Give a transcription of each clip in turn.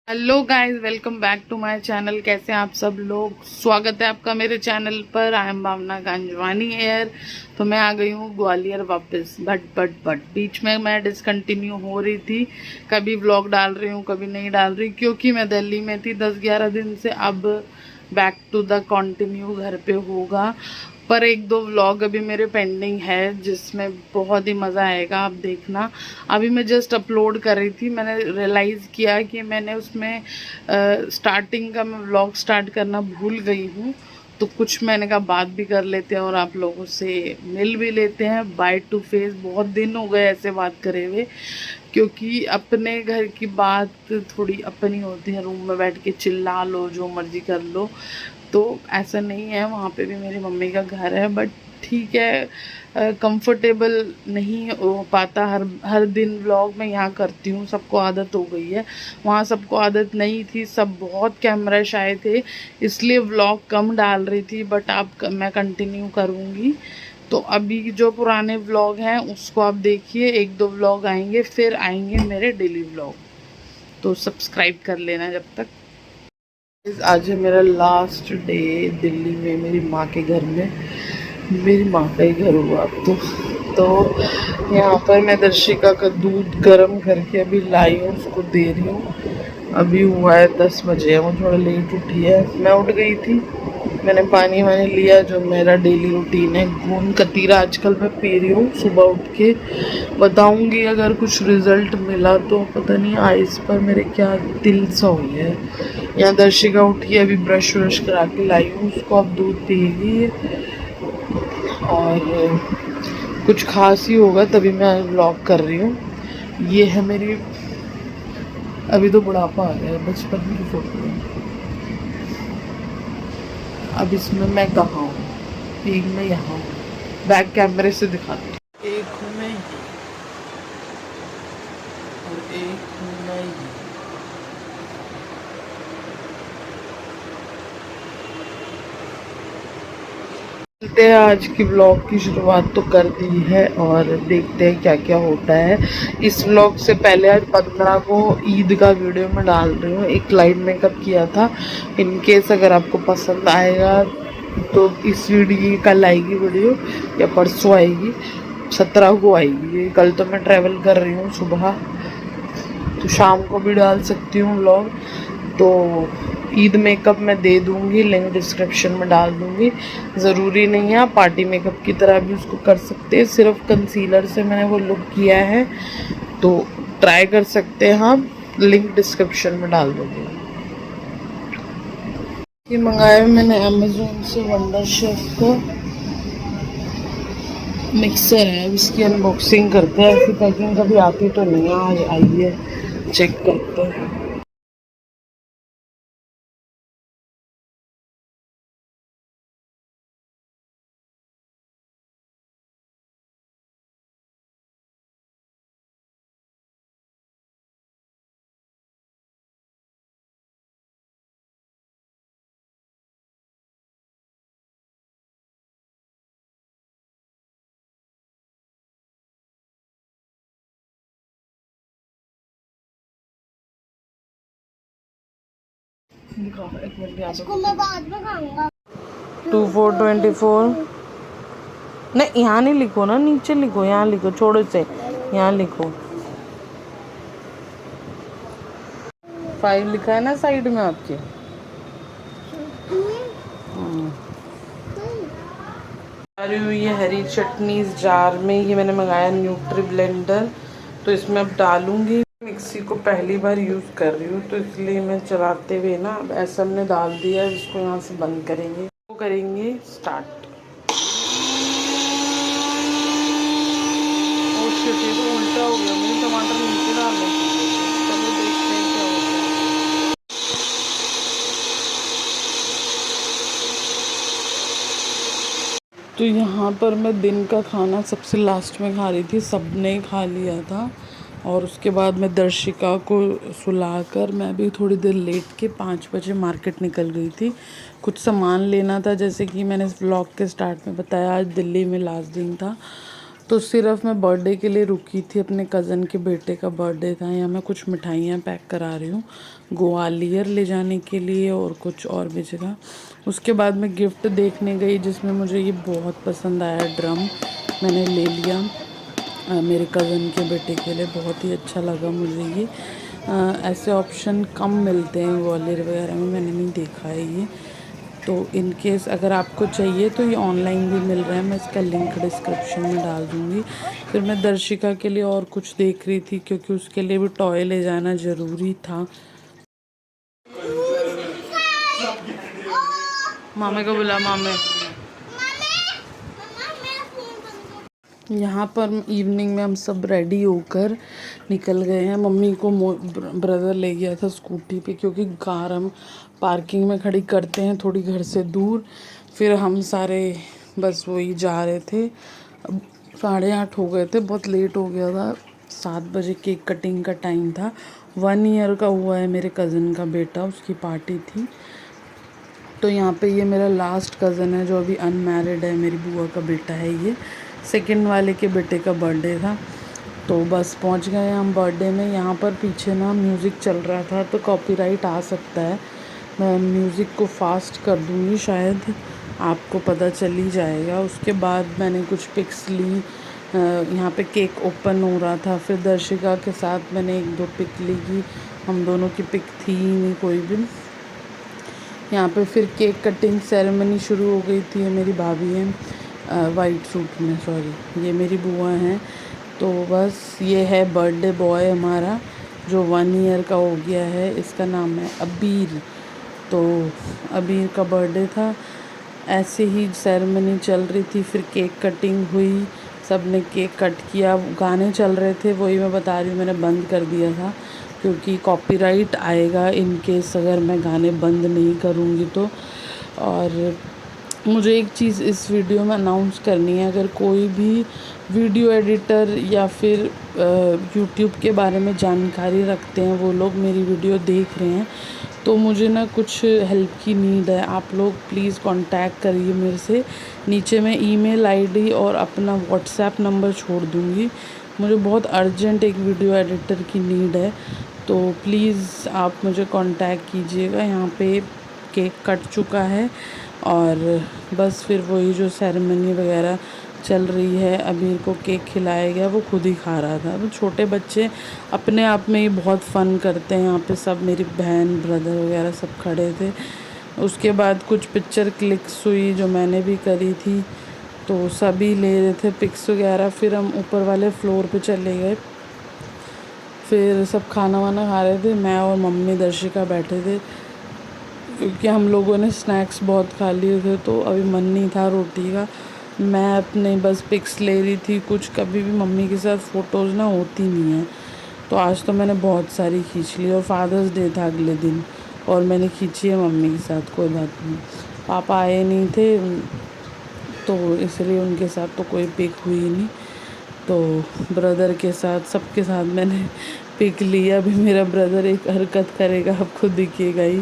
Hello guys, welcome back to my channel. कैसे हैं आप सब लोग? स्वागत है आपका मेरे चैनल पर। I am Bhavna Ganjwani here. तो मैं आ गई हूँ ग्वालियर वापस। बट बीच में मैं डिसकंटिन्यू हो रही थी। कभी व्लॉग डाल रही हूँ, कभी नहीं डाल रही, क्योंकि मैं दिल्ली में थी 10-11 दिन से। अब बैक टू द कंटिन्यू घर पे होगा। पर एक दो व्लॉग अभी मेरे पेंडिंग है जिसमें बहुत ही मज़ा आएगा, आप देखना। अभी मैं जस्ट अपलोड कर रही थी, मैंने रियलाइज़ किया कि मैंने उसमें स्टार्टिंग का मैं व्लॉग स्टार्ट करना भूल गई हूँ। तो कुछ मैंने कहा बात भी कर लेते हैं और आप लोगों से मिल भी लेते हैं बाय टू फेस। बहुत दिन हो गए ऐसे बात करे हुए, क्योंकि अपने घर की बात थोड़ी अपनी होती है। रूम में बैठ के चिल्ला लो, जो मर्जी कर लो, तो ऐसा नहीं है। वहाँ पे भी मेरी मम्मी का घर है, बट ठीक है, कंफर्टेबल नहीं हो पाता हर हर दिन व्लॉग मैं यहाँ करती हूँ। सबको आदत हो गई है, वहाँ सबको आदत नहीं थी। सब बहुत कैमरा शाय थे, इसलिए व्लॉग कम डाल रही थी। बट अब मैं कंटिन्यू करूँगी। तो अभी जो पुराने व्लॉग हैं उसको आप देखिए, एक दो व्लॉग आएंगे, फिर आएंगे मेरे डेली व्लॉग। तो सब्सक्राइब कर लेना जब तक। आज है मेरा लास्ट डे दिल्ली में, मेरी माँ के घर में। मेरी माँ का ही घर हुआ अब तो यहाँ पर मैं दर्शिका का दूध गर्म करके अभी लाई हूँ, उसको दे रही हूँ। अभी हुआ है 10 बजे, वो थोड़ा लेट उठी है। मैं उठ गई थी, मैंने पानी वानी लिया, जो मेरा डेली रूटीन है। गूंद कतीरा आजकल मैं पी रही हूँ सुबह उठ के। बताऊँगी अगर कुछ रिज़ल्ट मिला तो। पता नहीं आइस पर मेरे क्या तिल सा हुई है। यहाँ दर्शिका उठी है, अभी ब्रश व्रश करा के लाई हूँ उसको, अब दूध पिएगी। और कुछ खास ही होगा तभी मैं व्लॉग कर रही हूँ। ये है मेरी, अभी तो बुढ़ापा आ गया है, बचपन की फोटो है। अब इसमें मैं कहाँ हूँ? एक मैं यहाँ हूँ, बैक कैमरे से दिखाती हूँ। एक हूँ मैं ये, और एक हूँ मैं ये। चलते हैं, आज की व्लॉग की शुरुआत तो कर दी है और देखते हैं क्या क्या होता है। इस व्लॉग से पहले आज 15 को ईद का वीडियो मैं डाल रही हूँ। एक लाइट मेकअप किया था। इन केस अगर आपको पसंद आएगा तो इस वीडियो की कल आएगी वीडियो, या परसों आएगी, 17 को आएगी। कल तो मैं ट्रैवल कर रही हूँ सुबह, तो शाम को भी डाल सकती हूँ व्लॉग। तो ईद मेकअप मैं दे दूँगी, लिंक डिस्क्रिप्शन में डाल दूँगी। ज़रूरी नहीं है, आप पार्टी मेकअप की तरह भी उसको कर सकते हैं। सिर्फ कंसीलर से मैंने वो लुक किया है, तो ट्राई कर सकते हैं आप। लिंक डिस्क्रिप्शन में डाल दूँगी। ये मंगाया मैंने अमेज़ोन से, वंडर शेफ का मिक्सर है। अब इसकी अनबॉक्सिंग करते हैं। ऐसी पैकिंग कभी आती तो नहीं है, आज आई है, चेक करते हैं। इसको मैं बाद में खाऊंगा। 2424 नहीं, यहाँ नहीं लिखो ना, नीचे लिखो, यहाँ लिखो, छोड़ो इसे, यहाँ लिखो। 5 लिखा है ना साइड में आपके। अरे ये हरी चटनी इस जार में, ये मैंने मंगाया न्यूट्री ब्लेंडर। तो इसमें अब डालूंगी। मिक्सी को पहली बार यूज़ कर रही हूँ, तो इसलिए मैं चलाते हुए ना, अब ऐसा हमने डाल दिया, इसको यहाँ से बंद करेंगे। वो करेंगे स्टार्ट। ओ शिट, ये तो उल्टा हो गया, मुझे टमाटर नीचे डालने चाहिए थे। चलो देखते हैं क्या होता है। तो यहाँ पर मैं दिन का खाना सबसे लास्ट में खा रही थी, सबने खा लिया था। और उसके बाद मैं दर्शिका को सुलाकर मैं भी थोड़ी देर लेट के 5 बजे मार्केट निकल गई थी। कुछ सामान लेना था, जैसे कि मैंने इस व्लॉग के स्टार्ट में बताया, आज दिल्ली में लास्ट दिन था। तो सिर्फ मैं बर्थडे के लिए रुकी थी, अपने कज़न के बेटे का बर्थडे था। यहाँ मैं कुछ मिठाइयाँ पैक करा रही हूँ ग्वालियर ले जाने के लिए और कुछ और भी जगह। उसके बाद मैं गिफ्ट देखने गई जिसमें मुझे ये बहुत पसंद आया ड्रम, मैंने ले लिया मेरे कज़न के बेटे के लिए। बहुत ही अच्छा लगा मुझे ये। ऐसे ऑप्शन कम मिलते हैं ग्वालियर वगैरह में, मैंने नहीं देखा है ये। तो इन केस अगर आपको चाहिए तो ये ऑनलाइन भी मिल रहा है, मैं इसका लिंक डिस्क्रिप्शन में डाल दूँगी। फिर मैं दर्शिका के लिए और कुछ देख रही थी क्योंकि उसके लिए भी टॉय ले जाना ज़रूरी था। मामे को बुला, मामे। यहाँ पर इवनिंग में हम सब रेडी होकर निकल गए हैं। मम्मी को ब्रदर ले गया था स्कूटी पे क्योंकि कार हम पार्किंग में खड़ी करते हैं थोड़ी घर से दूर। फिर हम सारे बस वही जा रहे थे। अब 8:30 हो गए थे, बहुत लेट हो गया था। 7 बजे केक कटिंग का टाइम था। 1 ईयर का हुआ है मेरे कज़न का बेटा, उसकी पार्टी थी। तो यहाँ पे ये मेरा लास्ट कज़न है जो अभी अनमैरिड है, मेरी बुआ का बेटा है ये। सेकंड वाले के बेटे का बर्थडे था। तो बस पहुँच गए हम बर्थडे में। यहाँ पर पीछे ना म्यूज़िक चल रहा था तो कॉपीराइट आ सकता है। मैं म्यूज़िक को फास्ट कर दूँगी, शायद आपको पता चल ही जाएगा। उसके बाद मैंने कुछ पिक्स ली। यहाँ पे केक ओपन हो रहा था। फिर दर्शिका के साथ मैंने 1-2 पिक ली कि हम दोनों की पिक थी ही नहीं कोई भी। यहाँ पे फिर केक कटिंग सेरेमनी शुरू हो गई थी। मेरी भाभी है वाइट सूट में, सॉरी ये मेरी बुआ हैं। तो बस ये है बर्थडे बॉय हमारा जो 1 ईयर का हो गया है, इसका नाम है अबीर। तो अबीर का बर्थडे था। ऐसे ही सेरेमनी चल रही थी, फिर केक कटिंग हुई, सब ने केक कट किया। गाने चल रहे थे, वही मैं बता रही हूँ, मैंने बंद कर दिया था क्योंकि कॉपीराइट आएगा इन केस अगर मैं गाने बंद नहीं करूँगी तो। और मुझे एक चीज़ इस वीडियो में अनाउंस करनी है, अगर कोई भी वीडियो एडिटर या फिर यूट्यूब के बारे में जानकारी रखते हैं, वो लोग मेरी वीडियो देख रहे हैं तो मुझे ना कुछ हेल्प की नीड है। आप लोग प्लीज़ कांटेक्ट करिए मेरे से। नीचे मैं ईमेल आईडी और अपना व्हाट्सएप नंबर छोड़ दूँगी। मुझे बहुत अर्जेंट एक वीडियो एडिटर की नीड है, तो प्लीज़ आप मुझे कांटेक्ट कीजिएगा। यहाँ पे केक कट चुका है और बस फिर वही जो सेरेमनी वगैरह चल रही है, अबीर को केक खिलाया गया, वो खुद ही खा रहा था। वो छोटे बच्चे अपने आप में ही बहुत फ़न करते हैं। यहाँ पे सब मेरी बहन ब्रदर वगैरह सब खड़े थे। उसके बाद कुछ पिक्चर क्लिक्स हुई जो मैंने भी करी थी, तो सभी ले रहे थे पिक्स वगैरह। फिर हम ऊपर वाले फ्लोर पे चले गए। फिर सब खाना वाना खा रहे थे, मैं और मम्मी दर्शिका बैठे थे क्योंकि हम लोगों ने स्नैक्स बहुत खा लिए थे तो अभी मन नहीं था रोटी का। मैं अपने बस पिक्स ले रही थी कुछ। कभी भी मम्मी के साथ फ़ोटोज़ ना होती नहीं हैं, तो आज तो मैंने बहुत सारी खींच ली। और फादर्स डे था अगले दिन और मैंने खींची है मम्मी के साथ, कोई बात नहीं। पापा आए नहीं थे तो इसलिए उनके साथ तो कोई पिक हुई नहीं। तो ब्रदर के साथ, सबके साथ मैंने पिक लिया। अभी मेरा ब्रदर एक हरकत करेगा, आपको दिखेगा ही।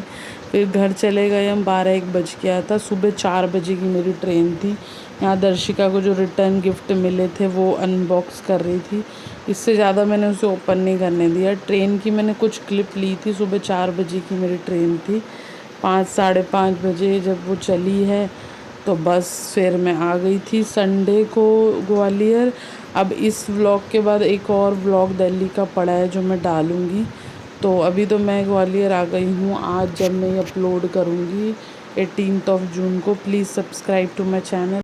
फिर घर चले गए हम, 12-1 बज गया था। सुबह 4 बजे की मेरी ट्रेन थी। यहाँ दर्शिका को जो रिटर्न गिफ्ट मिले थे वो अनबॉक्स कर रही थी, इससे ज़्यादा मैंने उसे ओपन नहीं करने दिया। ट्रेन की मैंने कुछ क्लिप ली थी। सुबह 4 बजे की मेरी ट्रेन थी। 5-5:30 बजे जब वो चली है तो बस फिर मैं आ गई थी संडे को ग्वालियर। अब इस व्लॉग के बाद एक और व्लॉग दिल्ली का पड़ा है जो मैं डालूँगी। तो अभी तो मैं ग्वालियर आ गई हूँ। आज जब मैं अपलोड करूँगी 18 जून को, please subscribe to my channel.